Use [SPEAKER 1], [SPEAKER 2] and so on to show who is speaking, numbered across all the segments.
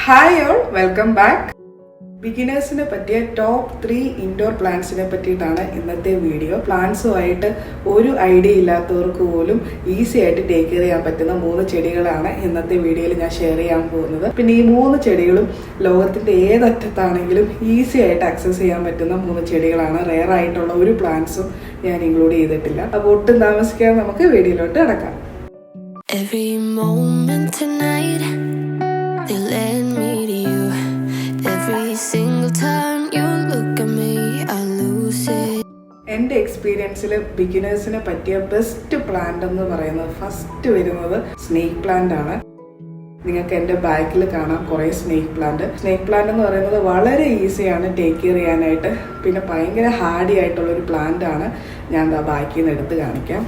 [SPEAKER 1] Hi all, welcome back. ബിഗിനേഴ്സിനെ പറ്റിയ top 3 indoor പ്ലാന്റ്സിനെ പറ്റിയിട്ടാണ് ഇന്നത്തെ വീഡിയോ. പ്ലാന്റ്സുമായിട്ട് ഒരു ഐഡിയ ഇല്ലാത്തവർക്ക് പോലും ഈസി ആയിട്ട് ടേക്ക് കെയർ ചെയ്യാൻ പറ്റുന്ന 3 ചെടികളാണ് ഇന്നത്തെ വീഡിയോയിൽ ഞാൻ ഷെയർ ചെയ്യാൻ പോകുന്നത്. പിന്നെ ഈ 3 ചെടികളും ലോകത്തിന്റെ ഏതറ്റത്താണെങ്കിലും ഈസി ആയിട്ട് ആക്സസ് ചെയ്യാൻ പറ്റുന്ന 3 ചെടികളാണ്. റെയർ ആയിട്ടുള്ള ഒരു പ്ലാന്റ്സും ഞാൻ ഇൻക്ലൂഡ് ചെയ്തിട്ടില്ല. അപ്പോൾ ഒട്ടും താമസിക്കാതെ നമുക്ക് വീഡിയോയിലോട്ട് കിടക്കാം.
[SPEAKER 2] Every moment tonight, they led me to you. Every single time you look at me, I lose it.
[SPEAKER 1] എൻ്റെ എക്സ്പീരിയൻസിൽ ബിഗിനേഴ്സിനെ പറ്റിയ ബെസ്റ്റ് പ്ലാന്റ് എന്ന് പറയുന്നത് ഫസ്റ്റ് വരുന്നത് സ്നേക്ക് പ്ലാന്റ് ആണ്. നിങ്ങൾക്ക് എൻ്റെ ബാക്കിൽ കാണാം കുറേ സ്നേക്ക് പ്ലാന്റ് എന്ന് പറയുന്നത് വളരെ ഈസിയാണ് ടേക്ക് കെയർ ചെയ്യാനായിട്ട്. പിന്നെ ഭയങ്കര ഹാർഡി ആയിട്ടുള്ളൊരു പ്ലാന്റ് ആണ്. ഞാൻ ബാക്കിൽ നിന്ന് എടുത്ത് കാണിക്കാം.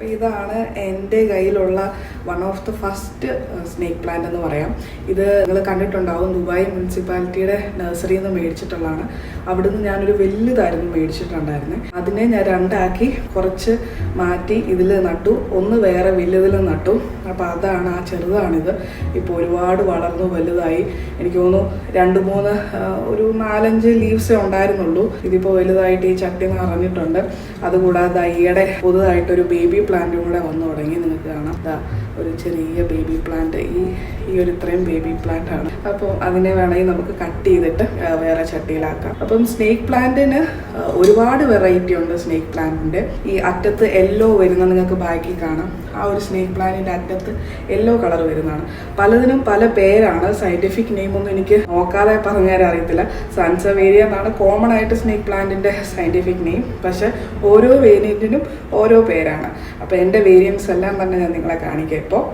[SPEAKER 1] അപ്പോൾ ഇതാണ് എൻ്റെ കയ്യിലുള്ള one of the first snake plant എന്ന് പറയാം. ഇത് നിങ്ങൾ കണ്ടിട്ടുണ്ടാവും, ദുബായ് മുനിസിപ്പാലിറ്റിയുടെ നഴ്സറിയിൽ നിന്ന് മേടിച്ചിട്ടുള്ളതാണ്. അവിടുന്ന് ഞാനൊരു വലുതായിരുന്നു മേടിച്ചിട്ടുണ്ടായിരുന്നത്. അതിനെ ഞാൻ രണ്ടാക്കി കുറച്ച് മാറ്റി ഇതിൽ നട്ടു, ഒന്ന് വേറെ വലുതിൽ നട്ടു. അപ്പോൾ അതാണ് ആ ചെറുതാണിത്. ഇപ്പോൾ ഒരുപാട് വളർന്നു വലുതായി. എനിക്ക് തോന്നുന്നു 2-3 ഒരു 4-5 ലീവ്സേ ഉണ്ടായിരുന്നുള്ളൂ. ഇതിപ്പോൾ വലുതായിട്ട് ഈ ചട്ടി നിറഞ്ഞിട്ടുണ്ട്. അതുകൂടാതെ ഈയിടെ പുതുതായിട്ടൊരു ബേബി പ്ലാന്റും കൂടെ വന്നു തുടങ്ങി. നിങ്ങൾക്ക് കാണാം, ഒരു ചെറിയ ബേബി പ്ലാന്റ്. ഈ ഒരു ഇത്രയും ബേബി പ്ലാന്റ് ആണ്. അപ്പോൾ അതിനെ വേണമെങ്കിൽ നമുക്ക് കട്ട് ചെയ്തിട്ട് വേറെ ചട്ടിയിലാക്കാം. അപ്പം സ്നേക്ക് പ്ലാന്റിന് ഒരുപാട് വെറൈറ്റി ഉണ്ട്. സ്നേക്ക് പ്ലാന്റിന്റെ ഈ അറ്റത്ത് യെല്ലോ വരുന്ന നിങ്ങൾക്ക് ബാക്കി കാണാം. ആ ഒരു സ്നേക്ക് പ്ലാന്റിന്റെ അറ്റത്ത് യെല്ലോ കളർ വരുന്നതാണ്. പലതിനും പല പേരാണ്. സയന്റിഫിക് നെയിം ഒന്നും എനിക്ക് നോക്കാതെ പറഞ്ഞാൽ അറിയത്തില്ല. സൺസവേരിയ എന്നാണ് കോമൺ ആയിട്ട് സ്നേക്ക് പ്ലാന്റിന്റെ സയന്റിഫിക് നെയിം. പക്ഷെ ഓരോ വേരിയന്റിനും ഓരോ പേരാണ്. അപ്പോൾ എൻ്റെ വേരിയൻസ് എല്ലാം തന്നെ ഞാൻ നിങ്ങളെ കാണിക്കാം. ഇപ്പോൾ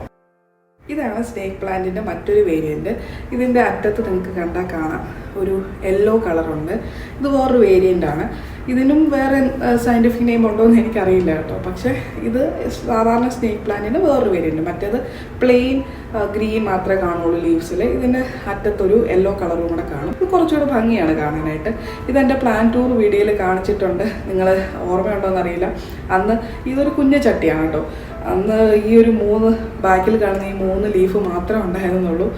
[SPEAKER 1] ഇതാണ് സ്നേക്ക് പ്ലാന്റിന്റെ മറ്റൊരു വേരിയന്റ്. ഇതിന്റെ അറ്റത്ത് നിങ്ങൾക്ക് കണ്ടാൽ കാണാം ഒരു യെല്ലോ കളറുണ്ട്. ഇത് വേറൊരു വേരിയന്റ് ആണ്. ഇതിനും വേറെ സയന്റിഫിക് നെയിം ഉണ്ടോ എന്ന് എനിക്കറിയില്ല കേട്ടോ. പക്ഷെ ഇത് സാധാരണ സ്നേക്ക് പ്ലാന്റിന് വേറൊരു വേരിയന്റ്. മറ്റേത് പ്ലെയിൻ ഗ്രീൻ മാത്രമേ കാണുള്ളൂ ലീവ്സിൽ. ഇതിൻ്റെ അറ്റത്തൊരു യെല്ലോ കളറും കൂടെ കാണും. ഇത് കുറച്ചുകൂടെ ഭംഗിയാണ് കാണാനായിട്ട്. ഇതെൻ്റെ പ്ലാന്റ് ടൂർ വീഡിയോയിൽ കാണിച്ചിട്ടുണ്ട്. നിങ്ങൾ ഓർമ്മയുണ്ടോ എന്നറിയില്ല. അന്ന് ഇതൊരു കുഞ്ഞു ചട്ടിയാണ് കേട്ടോ. അന്ന് ഈ ഒരു 3 ബാക്കിൽ കാണുന്ന ഈ 3 ലീഫ് മാത്രമേ ഉണ്ടായിരുന്നുള്ളൂ.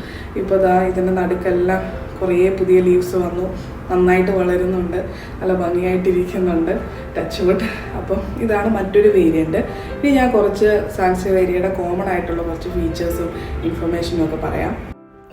[SPEAKER 1] ഇപ്പോൾ ഇതിൻ്റെ നടുക്കെല്ലാം കുറേ പുതിയ ലീവ്സ് വന്നു. നന്നായിട്ട് വളരുന്നുണ്ട്, നല്ല ഭംഗിയായിട്ടിരിക്കുന്നുണ്ട്. Touch wood. അപ്പം ഇതാണ് മറ്റൊരു വേരിയൻറ്റ്. ഇനി ഞാൻ കുറച്ച് സാൻസവേരിയയുടെ കോമൺ ആയിട്ടുള്ള കുറച്ച് ഫീച്ചേഴ്സും ഇൻഫർമേഷനും ഒക്കെ പറയാം.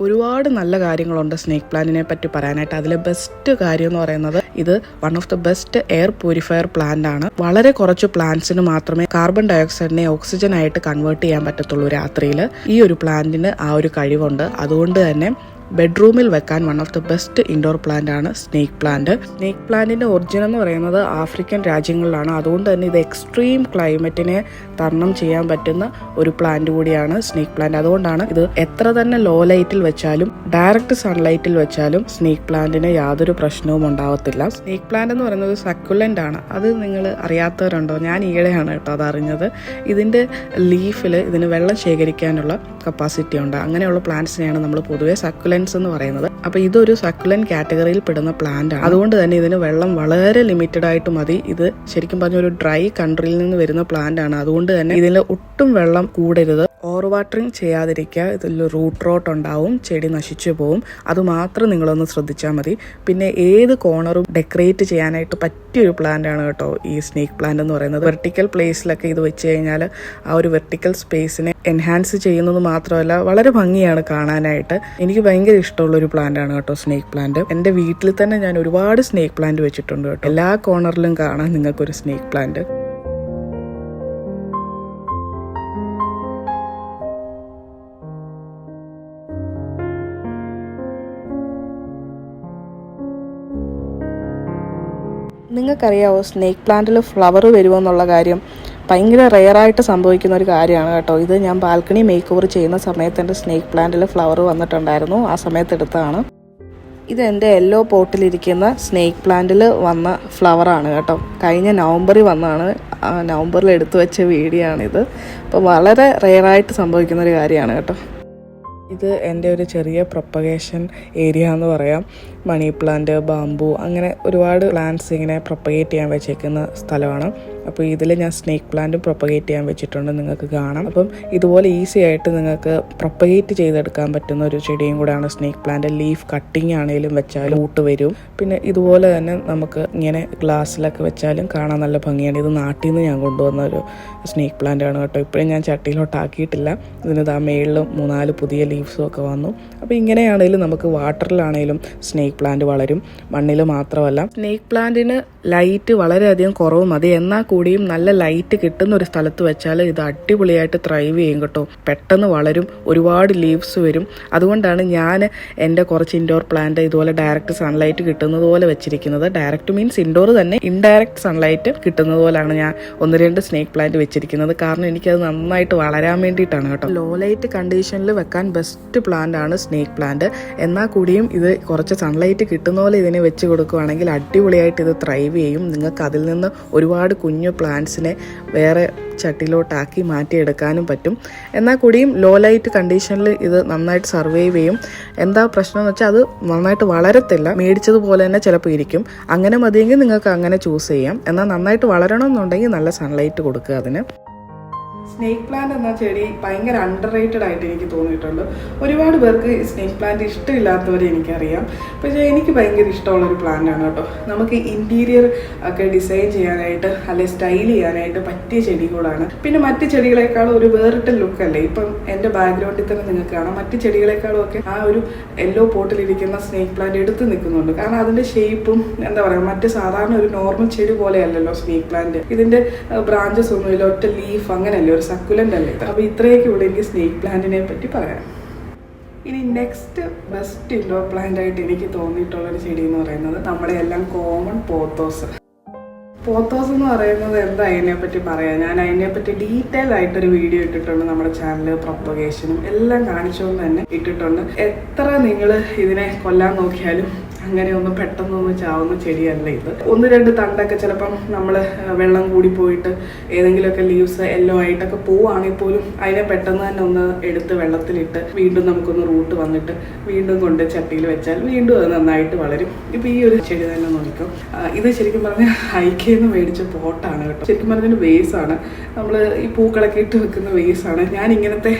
[SPEAKER 1] ഒരുപാട് നല്ല കാര്യങ്ങളുണ്ട് സ്നേക്ക് പ്ലാന്റിനെ പറ്റി പറയാനായിട്ട്. അതിലെ ബെസ്റ്റ് കാര്യം എന്ന് പറയുന്നത് ഇത് one of the best air purifier plant ആണ്. വളരെ കുറച്ച് പ്ലാന്റ്സിന് മാത്രമേ കാർബൺ ഡയോക്സൈഡിനെ ഓക്സിജൻ ആയിട്ട് കൺവേർട്ട് ചെയ്യാൻ പറ്റത്തുള്ളൂ രാത്രിയിൽ. ഈ ഒരു പ്ലാന്റിന് ആ ഒരു കഴിവുണ്ട്. അതുകൊണ്ട് തന്നെ ബെഡ്റൂമിൽ വെക്കാൻ one of the best indoor plant ആണ് സ്നേക്ക് പ്ലാന്റ്. സ്നേക്ക് പ്ലാന്റിന്റെ ഒറിജിൻ എന്ന് പറയുന്നത് ആഫ്രിക്കൻ രാജ്യങ്ങളിലാണ്. അതുകൊണ്ട് തന്നെ ഇത് എക്സ്ട്രീം ക്ലൈമറ്റിനെ തരണം ചെയ്യാൻ പറ്റുന്ന ഒരു പ്ലാന്റ് കൂടിയാണ് സ്നേക്ക് പ്ലാന്റ്. അതുകൊണ്ടാണ് ഇത് എത്ര തന്നെ ലോ ലൈറ്റിൽ വെച്ചാലും ഡയറക്റ്റ് സൺലൈറ്റിൽ വെച്ചാലും സ്നേക്ക് പ്ലാന്റിന് യാതൊരു പ്രശ്നവും ഉണ്ടാവത്തില്ല. സ്നേക്ക് പ്ലാന്റ് എന്ന് പറയുന്നത് സക്കുലന്റ് ആണ്. അത് നിങ്ങൾ അറിയാത്തവരുണ്ടോ? ഞാൻ ഈയിടെയാണ് കേട്ടോ അതറിഞ്ഞത്. ഇതിന്റെ ലീഫിൽ ഇതിന് വെള്ളം ശേഖരിക്കാനുള്ള കപ്പാസിറ്റി ഉണ്ട്. അങ്ങനെയുള്ള പ്ലാന്റ്സിനെയാണ് നമ്മൾ പൊതുവെ സക്കുലൻസ് എന്ന് പറയുന്നത്. അപ്പോൾ ഇതൊരു സക്കുലന്റ് കാറ്റഗറിയിൽ പെടുന്ന പ്ലാന്റ് ആണ്. അതുകൊണ്ട് തന്നെ ഇതിന് വെള്ളം വളരെ ലിമിറ്റഡ് ആയിട്ട് മതി. ഇത് ശരിക്കും പറഞ്ഞ ഒരു ഡ്രൈ കൺട്രിയിൽ നിന്ന് വരുന്ന പ്ലാന്റ് ആണ്. അതുകൊണ്ട് തന്നെ ഇതിൽ ഒട്ടും വെള്ളം കൂടരുത്. ഓവർ വാട്ടറിങ് ചെയ്യാതിരിക്കുക. ഇതിൽ റൂട്ട് റോട്ട് ഉണ്ടാവും, ചെടി നശിച്ചു പോവും. അതുമാത്രം നിങ്ങളൊന്ന് ശ്രദ്ധിച്ചാൽ മതി. പിന്നെ ഏത് കോർണറും ഡെക്കറേറ്റ് ചെയ്യാനായിട്ട് പറ്റിയൊരു പ്ലാന്റ് ആണ് കേട്ടോ ഈ സ്നേക്ക് പ്ലാന്റ് എന്ന് പറയുന്നത്. വെർട്ടിക്കൽ പ്ലേസിലൊക്കെ ഇത് വെച്ച് കഴിഞ്ഞാൽ ആ ഒരു വെർട്ടിക്കൽ സ്പേസിനെ എൻഹാൻസ് ചെയ്യുന്നത് മാത്രമല്ല വളരെ ഭംഗിയാണ് കാണാനായിട്ട്. എനിക്ക് ഭയങ്കര ഇഷ്ടമുള്ളൊരു പ്ലാന്റ് ആണ് കേട്ടോ സ്നേക്ക് പ്ലാന്റ്. എൻ്റെ വീട്ടിൽ തന്നെ ഞാൻ ഒരുപാട് സ്നേക്ക് പ്ലാന്റ് വെച്ചിട്ടുണ്ട് കേട്ടോ. എല്ലാ കോർണറിലും കാണാം നിങ്ങൾക്കൊരു സ്നേക്ക് പ്ലാന്റ്. നിങ്ങൾക്കറിയാവോ സ്നേക്ക് പ്ലാന്റിൽ ഫ്ലവർ വരുമോ എന്നുള്ള കാര്യം? ഭയങ്കര റെയറായിട്ട് സംഭവിക്കുന്ന ഒരു കാര്യമാണ് കേട്ടോ. ഇത് ഞാൻ ബാൽക്കണി മേക്ക് ഓവർ ചെയ്യുന്ന സമയത്ത് എൻ്റെ സ്നേക്ക് പ്ലാന്റിൽ ഫ്ലവർ വന്നിട്ടുണ്ടായിരുന്നു. ആ സമയത്ത് എടുത്തതാണ്. ഇത് എൻ്റെ യെല്ലോ പോട്ടിലിരിക്കുന്ന സ്നേക്ക് പ്ലാന്റിൽ വന്ന ഫ്ലവറാണ് കേട്ടോ. കഴിഞ്ഞ നവംബറിൽ വന്നതാണ്. നവംബറിൽ എടുത്തു വെച്ച വീഡിയോ ആണിത്. അപ്പോൾ വളരെ റെയറായിട്ട് സംഭവിക്കുന്ന ഒരു കാര്യമാണ് കേട്ടോ. ഇത് എൻ്റെ ഒരു ചെറിയ പ്രൊപ്പഗേഷൻ ഏരിയ എന്ന് പറയാം. മണി പ്ലാന്റ്, ബാംബു, അങ്ങനെ ഒരുപാട് പ്ലാന്റ്സ് ഇങ്ങനെ പ്രൊപ്പഗേറ്റ് ചെയ്യാൻ വെച്ചേക്കുന്ന സ്ഥലമാണ്. അപ്പോൾ ഇതിൽ ഞാൻ സ്നേക്ക് പ്ലാന്റും പ്രൊപ്പഗേറ്റ് ചെയ്യാൻ വെച്ചിട്ടുണ്ട്, നിങ്ങൾക്ക് കാണാം. അപ്പം ഇതുപോലെ ഈസി ആയിട്ട് നിങ്ങൾക്ക് പ്രൊപ്പഗേറ്റ് ചെയ്തെടുക്കാൻ പറ്റുന്ന ഒരു ചെടിയും കൂടെയാണ് സ്നേക്ക് പ്ലാന്റ്. ലീഫ് കട്ടിങ് ആണെങ്കിലും വെച്ചാലും ഊട്ട് വരും. പിന്നെ ഇതുപോലെ തന്നെ നമുക്ക് ഇങ്ങനെ ഗ്ലാസ്സിലൊക്കെ വെച്ചാലും കാണാൻ നല്ല ഭംഗിയാണ്. ഇത് നാട്ടിൽ നിന്ന് ഞാൻ കൊണ്ടുവന്ന ഒരു സ്നേക്ക് പ്ലാന്റ് ആണ് കേട്ടോ. ഇപ്പോഴും ഞാൻ ചട്ടിയിലോട്ടാക്കിയിട്ടില്ല. ഇതിന് മേളിൽ 3-4 പുതിയ ലീവ്സും ഒക്കെ വന്നു. അപ്പോൾ ഇങ്ങനെയാണെങ്കിലും നമുക്ക് വാട്ടറിലാണെങ്കിലും സ്നേക്ക് പ്ലാന്റ് വളരും, മണ്ണിൽ മാത്രമല്ല. സ്നേക്ക് പ്ലാന്റിന് ലൈറ്റ് വളരെയധികം കുറവ് മതി, എന്നാൽ കൂടിയും നല്ല ലൈറ്റ് കിട്ടുന്ന ഒരു സ്ഥലത്ത് വെച്ചാൽ ഇത് അടിപൊളിയായിട്ട് ത്രൈവ് ചെയ്യും കേട്ടോ. പെട്ടെന്ന് വളരും, ഒരുപാട് ലീവ്സ് വരും. അതുകൊണ്ടാണ് ഞാൻ എൻ്റെ കുറച്ച് ഇൻഡോർ പ്ലാന്റ് ഇതുപോലെ ഡയറക്റ്റ് സൺലൈറ്റ് കിട്ടുന്നത് പോലെ വെച്ചിരിക്കുന്നത്. ഡയറക്റ്റ് മീൻസ് ഇൻഡോർ തന്നെ, ഇൻഡയറക്റ്റ് സൺലൈറ്റ് കിട്ടുന്നത് പോലെയാണ് ഞാൻ 1-2 സ്നേക്ക് പ്ലാന്റ് വെച്ചിരിക്കുന്നത്. കാരണം എനിക്കത് നന്നായിട്ട് വളരാൻ വേണ്ടിയിട്ടാണ് കേട്ടോ. ലോ ലൈറ്റ് കണ്ടീഷനിൽ വെക്കാൻ ബെസ്റ്റ് പ്ലാന്റ് ആണ് സ്നേക്ക് പ്ലാന്റ്. എന്നാൽ കൂടിയും ഇത് കുറച്ച് സൺലൈറ്റ് കിട്ടുന്ന പോലെ ഇതിനെ വെച്ച് കൊടുക്കുകയാണെങ്കിൽ അടിപൊളിയായിട്ട് ഇത് ത്രൈവ് ചെയ്യും. നിങ്ങൾക്ക് അതിൽ നിന്ന് ഒരുപാട് കുഞ്ഞു പ്ലാന്റ്സിനെ വേറെ ചട്ടിയിലോട്ടാക്കി മാറ്റിയെടുക്കാനും പറ്റും. എന്നാൽ കൂടിയും ലോ ലൈറ്റ് കണ്ടീഷനിൽ ഇത് നന്നായിട്ട് സർവൈവ് ചെയ്യും. എന്താ പ്രശ്നം എന്ന് വെച്ചാൽ അത് നന്നായിട്ട് വളരത്തില്ല, മേടിച്ചതുപോലെ തന്നെ ചിലപ്പോൾ ഇരിക്കും. അങ്ങനെ മതിയെങ്കിൽ നിങ്ങൾക്ക് അങ്ങനെ ചൂസ് ചെയ്യാം. എന്നാൽ നന്നായിട്ട് വളരണമെന്നുണ്ടെങ്കിൽ നല്ല സൺലൈറ്റ് കൊടുക്കുക അതിന്. സ്നേക്ക് പ്ലാന്റ് എന്ന ചെടി ഭയങ്കര അണ്ടർ റേറ്റഡ് ആയിട്ട് എനിക്ക് തോന്നിയിട്ടുണ്ട്. ഒരുപാട് പേർക്ക് സ്നേക്ക് പ്ലാന്റ് ഇഷ്ടമില്ലാത്തവരെ എനിക്കറിയാം. പക്ഷേ എനിക്ക് ഭയങ്കര ഇഷ്ടമുള്ളൊരു പ്ലാന്റാണ് കേട്ടോ. നമുക്ക് ഇൻറ്റീരിയർ ഒക്കെ ഡിസൈൻ ചെയ്യാനായിട്ട് അല്ലെങ്കിൽ സ്റ്റൈൽ ചെയ്യാനായിട്ട് പറ്റിയ ചെടി കൂടാണ്. പിന്നെ മറ്റ് ചെടികളെക്കാളും ഒരു വേറിട്ട ലുക്കല്ലേ. ഇപ്പം എൻ്റെ ബാക്ക്ഗ്രൗണ്ടിൽ തന്നെ നിങ്ങൾക്ക് കാണാം, മറ്റ് ചെടികളെക്കാളും ഒക്കെ ആ ഒരു യെല്ലോ പോട്ടിലിരിക്കുന്ന സ്നേക്ക് പ്ലാന്റ് എടുത്ത് നിൽക്കുന്നുണ്ട്. കാരണം അതിൻ്റെ ഷേപ്പും എന്താ പറയുക, മറ്റ് സാധാരണ ഒരു നോർമൽ ചെടി പോലെയല്ലല്ലോ സ്നേക്ക് പ്ലാന്റ്. ഇതിൻ്റെ ബ്രാഞ്ചസ് ഒന്നുമില്ല, ഒറ്റ ലീഫ് അങ്ങനെയല്ലേ, ഒരു സക്കുലന്റ് അല്ലേ. അപ്പൊ ഇത്രയൊക്കെ ഇവിടെ എനിക്ക് സ്നേക്ക് പ്ലാന്റിനെ പറ്റി പറയാം. ഇനി നെക്സ്റ്റ് ബെസ്റ്റ് ഇൻഡോർ പ്ലാന്റ് ആയിട്ട് എനിക്ക് തോന്നിയിട്ടുള്ളൊരു ചെടി എന്ന് പറയുന്നത് നമ്മുടെ എല്ലാം കോമൺ പോത്തോസ്. പോത്തോസ് എന്ന് പറയുന്നത് എന്താ അതിനെപ്പറ്റി പറയാം. ഞാൻ അതിനെപ്പറ്റി ഡീറ്റെയിൽ ആയിട്ടൊരു വീഡിയോ ഇട്ടിട്ടുണ്ട് നമ്മുടെ ചാനലിൽ, പ്രൊപ്പഗേഷനും എല്ലാം കാണിച്ചുകൊണ്ട് തന്നെ ഇട്ടിട്ടുണ്ട്. എത്ര നിങ്ങൾ ഇതിനെ കൊല്ലാൻ നോക്കിയാലും അങ്ങനെയൊന്നും പെട്ടെന്നൊന്നും ചാവുന്ന ചെടിയല്ല ഇത്. 1-2 തണ്ടൊക്കെ ചിലപ്പം നമ്മൾ വെള്ളം കൂടി പോയിട്ട് ഏതെങ്കിലുമൊക്കെ ലീവ്സ് യെല്ലോ ആയിട്ടൊക്കെ പോവുകയാണെങ്കിൽ പോലും അതിനെ പെട്ടെന്ന് തന്നെ ഒന്ന് എടുത്ത് വെള്ളത്തിലിട്ട് വീണ്ടും നമുക്കൊന്ന് റൂട്ട് വന്നിട്ട് വീണ്ടും കൊണ്ട് ചട്ടിയിൽ വെച്ചാൽ വീണ്ടും അത് നന്നായിട്ട് വളരും. ഇപ്പം ഈ ഒരു ചെടി തന്നെ നോക്കും. ഇത് ശരിക്കും പറഞ്ഞാൽ ഹൈക്കേന്ന് മേടിച്ച പോട്ടാണ് കേട്ടോ. ശരിക്കും പറഞ്ഞാൽ വേസാണ്, നമ്മൾ ഈ പൂക്കളൊക്കെ ഇട്ട് വെക്കുന്ന വേസാണ്. ഞാൻ ഇങ്ങനത്തെ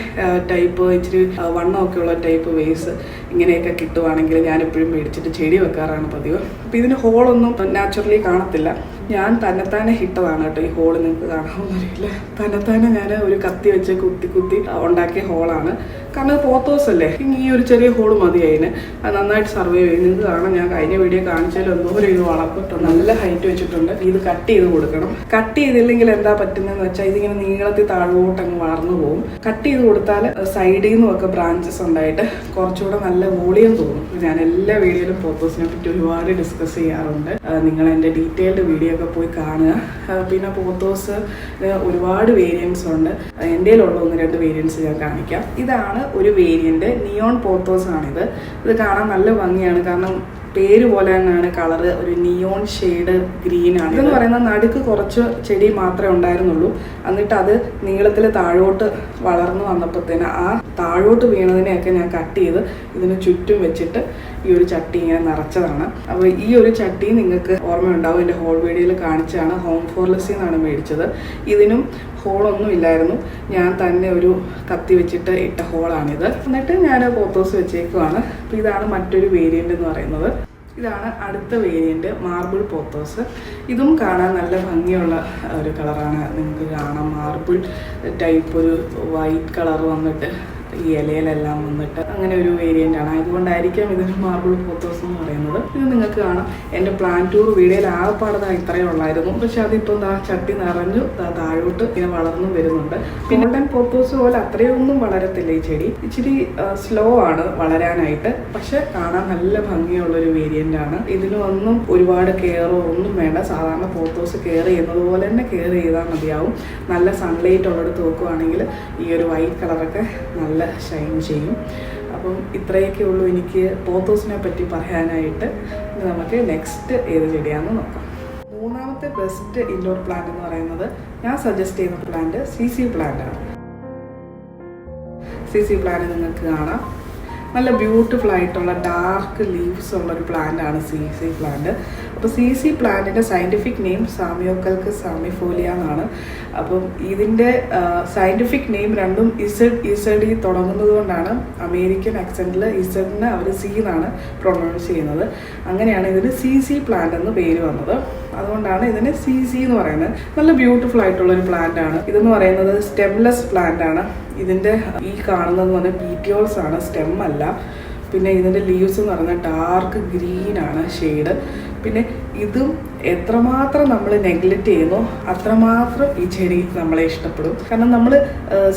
[SPEAKER 1] ടൈപ്പ് ഇച്ചിരി വണ്ണമൊക്കെ ഉള്ള ടൈപ്പ് വേസ് ഇങ്ങനെയൊക്കെ കിട്ടുവാണെങ്കിൽ ഞാൻ എപ്പോഴും മേടിച്ചിട്ട് ചെടി വെക്കാറാണ് പതിവ്. അപ്പം ഇതിന് ഹോളൊന്നും നാച്ചുറലി കാണത്തില്ല, ഞാൻ തന്നെത്താനെ ഇട്ടതാണ് കേട്ടോ. ഈ ഹോള് നിങ്ങൾക്ക് കാണാമെന്നറിയില്ല, തന്നെത്താനെ ഞാൻ ഒരു കത്തി വെച്ച് കുത്തി ഉണ്ടാക്കിയ ഹോളാണ്. കാരണം പോത്തോസ് അല്ലേ, ഈ ഒരു ചെറിയ ഹോള് മതി അതിന്, അത് നന്നായിട്ട് സർവൈവ് ചെയ്യും. നിങ്ങൾക്ക് കാണാം, ഞാൻ കഴിഞ്ഞ വീഡിയോ കാണിച്ചാലും എന്തോരം ഇത് വളർത്തിട്ടുണ്ട്, നല്ല ഹൈറ്റ് വെച്ചിട്ടുണ്ട്. ഇത് കട്ട് ചെയ്ത് കൊടുക്കണം. കട്ട് ചെയ്തില്ലെങ്കിൽ എന്താ പറ്റുന്നതെന്ന് വെച്ചാൽ ഇതിങ്ങനെ നീളത്തിൽ താഴോട്ട് അങ്ങ് വളർന്നു പോകും. കട്ട് ചെയ്ത് കൊടുത്താൽ സൈഡിൽ നിന്നും ഒക്കെ ബ്രാഞ്ചസ് ഉണ്ടായിട്ട് കുറച്ചുകൂടെ നല്ല വോളിയം തോന്നും. ഞാൻ എല്ലാ വീഡിയോയിലും പോത്തോസിനെ പറ്റി ഒരുപാട് ഡിസ്കസ് ചെയ്യാറുണ്ട്. നിങ്ങൾ എൻ്റെ ഡീറ്റെയിൽഡ് വീഡിയോ ഒക്കെ പോയി കാണുക. പിന്നെ പോത്തോസ് ഒരുപാട് വേരിയൻസ് ഉണ്ട്. എൻ്റെ കയ്യിലുള്ള 1-2 വേരിയൻസ് ഞാൻ കാണിക്കാം. ഇതാണ് ഒരു വേരിയന്റ്, നിയോൺ പോത്തോസ് ആണിത്. ഇത് കാണാൻ നല്ല ഭംഗിയാണ്, കാരണം പേര് പോലെ തന്നെയാണ് കളറ്, ഒരു നിയോൺ ഷെയ്ഡ് ഗ്രീൻ ആണ്. ഇതെന്ന് പറയുന്നത് നടുക്ക് കുറച്ച് ചെടി മാത്രമേ ഉണ്ടായിരുന്നുള്ളൂ. എന്നിട്ട് അത് നീളത്തിൽ താഴോട്ട് വളർന്നു വന്നപ്പോഴത്തേന് ആ താഴോട്ട് വീണതിനെയൊക്കെ ഞാൻ കട്ട് ചെയ്ത് ഇതിന് ചുറ്റും വെച്ചിട്ട് ഈ ഒരു ചട്ടി ഇങ്ങനെ നിറച്ചതാണ്. അപ്പോൾ ഈ ഒരു ചട്ടി നിങ്ങൾക്ക് ഓർമ്മയുണ്ടാവും, എൻ്റെ ഹോൾ വീഡിയോയിൽ കാണിച്ചാണ്. ഹോം ഫോർ ലെസ്സിൽ നിന്നാണ് മേടിച്ചത്. ഇതിനും ഹോളൊന്നും ഇല്ലായിരുന്നു, ഞാൻ തന്നെ ഒരു കത്തി വെച്ചിട്ട് ഇട്ട ഹോളാണിത്. എന്നിട്ട് ഞാൻ പോത്തോസ് വെച്ചേക്കുവാണ്. അപ്പോൾ ഇതാണ് മറ്റൊരു വേരിയൻ്റ് എന്ന് പറയുന്നത്. ഇതാണ് അടുത്ത വേരിയൻ്റ്, മാർബിൾ പോത്തോസ്. ഇതും കാണാൻ നല്ല ഭംഗിയുള്ള ഒരു കളറാണ്. നിങ്ങൾക്ക് കാണാം, മാർബിൾ ടൈപ്പ് ഒരു വൈറ്റ് കളർ വന്നിട്ട് ഈ ഇലയിലെല്ലാം വന്നിട്ട് അങ്ങനെ ഒരു വേരിയൻ്റ് ആണ്. അതുകൊണ്ടായിരിക്കാം ഇതിന് മാർബിൾ പോത്തോസ് എന്ന് പറയുന്നത്. ഇത് നിങ്ങൾക്ക് കാണാം, എൻ്റെ പ്ലാന്റ് ടൂർ വീഡിയോയിൽ ആകപ്പാടത് ഇത്രയേ ഉള്ളായിരുന്നു. പക്ഷെ അതിപ്പോൾ ചട്ടി നിറഞ്ഞു താഴോട്ട് ഇങ്ങനെ വളർന്നു വരുന്നുണ്ട്. പിന്നെ ഗോൾഡൻ പോത്തോസ് പോലെ അത്രയൊന്നും വളരത്തില്ല ഈ ചെടി, ഇച്ചിരി സ്ലോ ആണ് വളരാനായിട്ട്. പക്ഷെ കാണാൻ നല്ല ഭംഗിയുള്ളൊരു വേരിയൻ്റ് ആണ്. ഇതിനൊന്നും ഒരുപാട് കെയറോ ഒന്നും വേണ്ട. സാധാരണ പോത്തോസ് കെയർ ചെയ്യുന്നത് പോലെ തന്നെ കെയർ ചെയ്താൽ മതിയാവും. നല്ല സൺലൈറ്റ് ഉള്ളിടത്ത് നോക്കുവാണെങ്കിൽ ഈ ഒരു വൈറ്റ് കളറൊക്കെ നല്ല ഷൈൻ ചെയ്യും. അപ്പം ഇത്രയൊക്കെ ഉള്ളൂ എനിക്ക് പോത്തോസിനെ പറ്റി പറയാനായിട്ട്. നമുക്ക് നെക്സ്റ്റ് ഏത് ചെടിയാണെന്ന് നോക്കാം. മൂന്നാമത്തെ ബെസ്റ്റ് ഇൻഡോർ പ്ലാന്റ് എന്ന് പറയുന്നത് ഞാൻ സജസ്റ്റ് ചെയ്യുന്ന പ്ലാന്റ് CC പ്ലാന്റ് ആണ്. CC പ്ലാന്റ് നിങ്ങൾക്ക് കാണാം, നല്ല ബ്യൂട്ടിഫുൾ ആയിട്ടുള്ള ഡാർക്ക് ലീവ്സ് ഉള്ളൊരു പ്ലാന്റാണ് CC പ്ലാന്റ്. അപ്പോൾ CC പ്ലാന്റിൻ്റെ സയൻറ്റിഫിക് നെയിം സാമിയോക്കൽക്ക് സാമിഫോലിയ എന്നാണ്. അപ്പം ഇതിൻ്റെ സയൻറ്റിഫിക് നെയിം രണ്ടും ഇസഡ് തുടങ്ങുന്നത് കൊണ്ടാണ് അമേരിക്കൻ ആക്സെൻറ്റിൽ ഇസഡിനെ അവർ സി എന്നാണ് പ്രൊനൗൺസ് ചെയ്യുന്നത്. അങ്ങനെയാണ് ഇതിന് CC പ്ലാന്റ് എന്ന് പേര് വന്നത്. അതുകൊണ്ടാണ് ഇതിന് CC എന്ന് പറയുന്നത്. നല്ല ബ്യൂട്ടിഫുൾ ആയിട്ടുള്ളൊരു പ്ലാന്റ് ആണ്. ഇതെന്ന് പറയുന്നത് സ്റ്റെംലെസ് പ്ലാന്റ് ആണ്. ഇതിൻ്റെ ഈ കാണുന്നതെന്ന് പറഞ്ഞാൽ പീറ്റിയോൾസ് ആണ്, സ്റ്റെം അല്ല. പിന്നെ ഇതിൻ്റെ ലീവ്സ് എന്ന് പറഞ്ഞാൽ ഡാർക്ക് ഗ്രീൻ ആണ് ഷെയ്ഡ്. പിന്നെ ഇതും എത്രമാത്രം നമ്മൾ നെഗ്ലക്റ്റ് ചെയ്യുന്നു അത്രമാത്രം ഈ ചെടി നമ്മളെ ഇഷ്ടപ്പെടും. കാരണം നമ്മൾ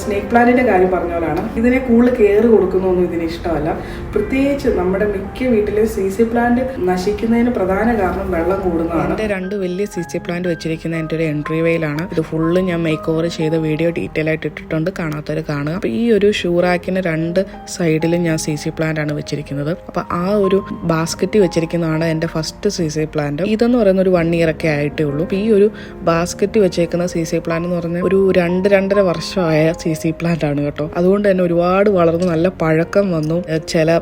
[SPEAKER 1] സ്നേക്ക് പ്ലാന്റിൻ്റെ കാര്യം പറഞ്ഞ പോലാണ്, ഇതിനെ കൂടുതൽ കെയർ കൊടുക്കുന്നൊന്നും ഇതിന് ഇഷ്ടമല്ല. പ്രത്യേകിച്ച് നമ്മുടെ മിക്ക വീട്ടിലെ CC പ്ലാന്റ് നശിക്കുന്നതിന് പ്രധാന കാരണം വെള്ളം കൂടുന്നതാണ്. എൻ്റെ 2 വലിയ CC പ്ലാന്റ് വെച്ചിരിക്കുന്ന എൻ്റെ ഒരു എൻട്രി വേയിലാണ്. ഇത് ഫുള്ള് ഞാൻ മേക്ക് ഓവർ ചെയ്ത വീഡിയോ ഡീറ്റെയിൽ ആയിട്ട് ഇട്ടിട്ടുണ്ട്, കാണാത്തവർ കാണുക. അപ്പോൾ ഈ ഒരു ഷൂറാക്കിന് 2 സൈഡിലും ഞാൻ CC പ്ലാന്റ് ആണ് വെച്ചിരിക്കുന്നത്. അപ്പോൾ ആ ഒരു ബാസ്ക്കറ്റ് വെച്ചിരിക്കുന്നതാണ് എൻ്റെ ഫസ്റ്റ് CC പ്ലാന്റ്. ഇതെന്ന് പറയുന്ന ഒരു 1 ഇയർ ഒക്കെ ആയിട്ടേ ഉള്ളൂ. അപ്പോൾ ഈ ഒരു ബാസ്ക്കറ്റ് വെച്ചേക്കുന്ന CC പ്ലാന്റ് എന്ന് പറഞ്ഞാൽ ഒരു 2-2.5 വർഷമായ CC പ്ലാന്റ് ആണ് കേട്ടോ. അതുകൊണ്ട് തന്നെ ഒരുപാട് വളർന്ന് നല്ല പഴക്കം വന്നു. ചില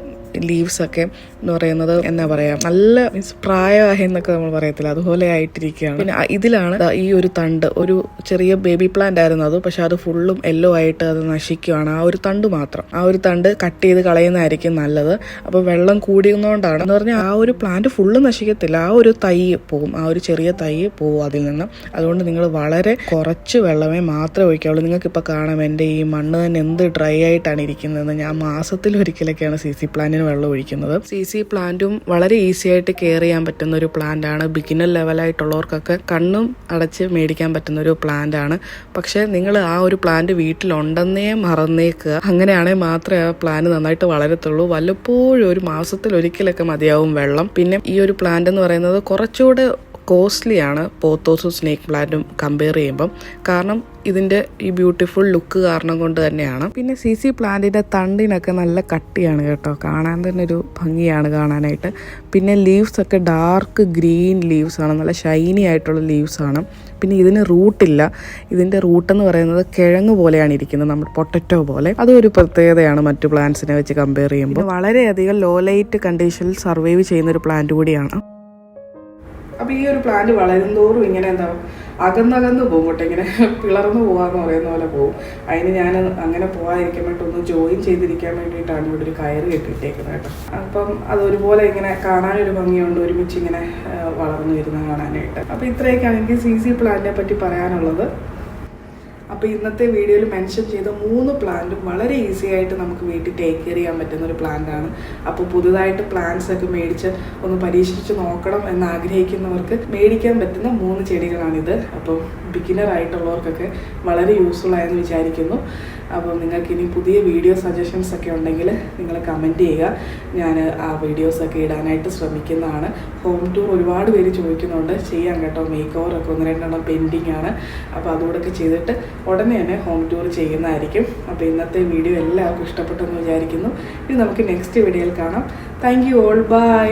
[SPEAKER 1] ലീവ്സ് ഒക്കെ എന്ന് പറയുന്നത് എന്താ പറയുക, നല്ല മീൻസ് പ്രായമായി എന്നൊക്കെ നമ്മൾ പറയത്തില്ല, അതുപോലെ ആയിട്ടിരിക്കുകയാണ്. പിന്നെ ഇതിലാണ് ഈ ഒരു തണ്ട്, ഒരു ചെറിയ ബേബി പ്ലാന്റ് ആയിരുന്നു അത്, പക്ഷെ അത് ഫുള്ളും യെല്ലോ ആയിട്ട് അത് നശിക്കുകയാണ്. ആ ഒരു തണ്ട് മാത്രം, ആ ഒരു തണ്ട് കട്ട് ചെയ്ത് കളയുന്നതായിരിക്കും നല്ലത്. അപ്പോൾ വെള്ളം കൂടിയുന്നതുകൊണ്ടാണ് എന്ന് പറഞ്ഞാൽ ആ ഒരു പ്ലാന്റ് ഫുള്ള് നശിക്കത്തില്ല, ആ ഒരു തൈ പോവും, ആ ഒരു ചെറിയ തൈ പോവും അതിൽ നിന്ന്. അതുകൊണ്ട് നിങ്ങൾ വളരെ കുറച്ച് വെള്ളമേ മാത്രമേ ഒഴിക്കാവുള്ളൂ. നിങ്ങൾക്കിപ്പോൾ കാണാം എൻ്റെ ഈ മണ്ണ് തന്നെ എന്ത് ഡ്രൈ ആയിട്ടാണ് ഇരിക്കുന്നതെന്ന്. ഞാൻ മാസത്തിലൊരിക്കലൊക്കെയാണ് CC പ്ലാന്റിന് വെള്ളം ഒഴിക്കുന്നത്. CC പ്ലാന്റും വളരെ ഈസി ആയിട്ട് കെയർ ചെയ്യാൻ പറ്റുന്ന ഒരു പ്ലാന്റ് ആണ്. ബിഗിനർ ലെവലായിട്ടുള്ളവർക്കൊക്കെ കണ്ണും അടച്ച് മേടിക്കാൻ പറ്റുന്ന ഒരു പ്ലാന്റ് ആണ്. പക്ഷെ നിങ്ങൾ ആ ഒരു പ്ലാന്റ് വീട്ടിലുണ്ടെന്നേ മറന്നേക്കുക. അങ്ങനെയാണെങ്കിൽ മാത്രമേ ആ പ്ലാന്റ് നന്നായിട്ട് വളരത്തുള്ളൂ. വല്ലപ്പോഴും ഒരു മാസത്തിലൊരിക്കലൊക്കെ മതിയാവും വെള്ളം. പിന്നെ ഈ ഒരു പ്ലാന്റ് എന്ന് പറയുന്നത് കുറച്ചുകൂടെ കോസ്റ്റ്ലിയാണ് പോത്തോസും സ്നേക്ക് പ്ലാന്റും കമ്പയർ ചെയ്യുമ്പം. കാരണം ഇതിൻ്റെ ഈ ബ്യൂട്ടിഫുൾ ലുക്ക് കാരണം കൊണ്ട് തന്നെയാണ്. പിന്നെ CC പ്ലാന്റിൻ്റെ തണ്ടിനൊക്കെ നല്ല കട്ടിയാണ് കേട്ടോ, കാണാൻ തന്നെ ഒരു ഭംഗിയാണ് കാണാനായിട്ട്. പിന്നെ ലീവ്സ് ഒക്കെ ഡാർക്ക് ഗ്രീൻ ലീവ്സ് ആണ്, നല്ല ഷൈനി ആയിട്ടുള്ള ലീവ്സ് ആണ്. പിന്നെ ഇതിന് റൂട്ടില്ല. ഇതിൻ്റെ റൂട്ടെന്ന് പറയുന്നത് കിഴങ്ങ് പോലെയാണ് ഇരിക്കുന്നത്, നമ്മുടെ പൊട്ടറ്റോ പോലെ. അതൊരു പ്രത്യേകതയാണ് മറ്റു പ്ലാന്റ്സിനെ വെച്ച് കമ്പയർ ചെയ്യുമ്പോൾ. വളരെയധികം ലോ ലൈറ്റ് കണ്ടീഷനിൽ സർവൈവ് ചെയ്യുന്ന ഒരു പ്ലാന്റ് കൂടിയാണ്. അപ്പോൾ ഈ ഒരു പ്ലാന്റ് വളരുന്തോറും ഇങ്ങനെ എന്താ അകന്നകന്ന് പോകും കേട്ടോ, ഇങ്ങനെ പിളർന്നു പോകാമെന്ന് പറയുന്ന പോലെ പോകും. അതിന് ഞാൻ അങ്ങനെ പോകാതിരിക്കാൻ വേണ്ടി ഒന്ന് ജോയിൻ ചെയ്തിരിക്കാൻ വേണ്ടിയിട്ടാണ് ഇവിടെ ഒരു കയറ് കെട്ടിയിട്ടേക്കുന്നത് കേട്ടോ. അപ്പം അതൊരുപോലെ ഇങ്ങനെ കാണാനൊരു ഭംഗിയുണ്ട്, ഒരുമിച്ച് ഇങ്ങനെ വളർന്നു വരുന്ന കാണാനായിട്ട്. അപ്പോൾ ഇത്രയൊക്കെയാണ് എനിക്ക് CC പ്ലാന്റിനെ പറ്റി പറയാനുള്ളത്. അപ്പോൾ ഇന്നത്തെ വീഡിയോയിൽ മെൻഷൻ ചെയ്ത 3 പ്ലാന്റും വളരെ ഈസി ആയിട്ട് നമുക്ക് വീട്ടിൽ ടേക്ക് കെയർ ചെയ്യാൻ പറ്റുന്ന ഒരു പ്ലാന്റാണ്. അപ്പോൾ പുതുതായിട്ട് പ്ലാന്റ്സ് ഒക്കെ മേടിച്ച് ഒന്ന് പരീക്ഷിച്ച് നോക്കണം എന്ന് ആഗ്രഹിക്കുന്നവർക്ക് മേടിക്കാൻ പറ്റുന്ന 3 ചെടികളാണിത്. അപ്പോൾ ബിഗിനർ ആയിട്ടുള്ളവർക്കൊക്കെ വളരെ യൂസ്ഫുൾ ആയെന്ന് വിചാരിക്കുന്നു. അപ്പോൾ നിങ്ങൾക്ക് ഇനി പുതിയ വീഡിയോ സജഷൻസ് ഒക്കെ ഉണ്ടെങ്കിൽ നിങ്ങൾ കമൻറ്റ് ചെയ്യുക, ഞാൻ ആ വീഡിയോസൊക്കെ ഇടാനായിട്ട് ശ്രമിക്കുന്നതാണ്. ഹോം ടൂർ ഒരുപാട് പേര് ചോദിക്കുന്നുണ്ട്, ചെയ്യാം കേട്ടോ. മേക്ക് ഓവറൊക്കെ 1-2 പെൻഡിങ് ആണ്. അപ്പോൾ അതുകൂടെയൊക്കെ ചെയ്തിട്ട് ഉടനെ തന്നെ ഹോം ടൂർ ചെയ്യുന്നതായിരിക്കും. അപ്പോൾ ഇന്നത്തെ വീഡിയോ എല്ലാവർക്കും ഇഷ്ടപ്പെട്ടെന്ന് വിചാരിക്കുന്നു. ഇനി നമുക്ക് നെക്സ്റ്റ് വീഡിയോയിൽ കാണാം. Thank you all, by.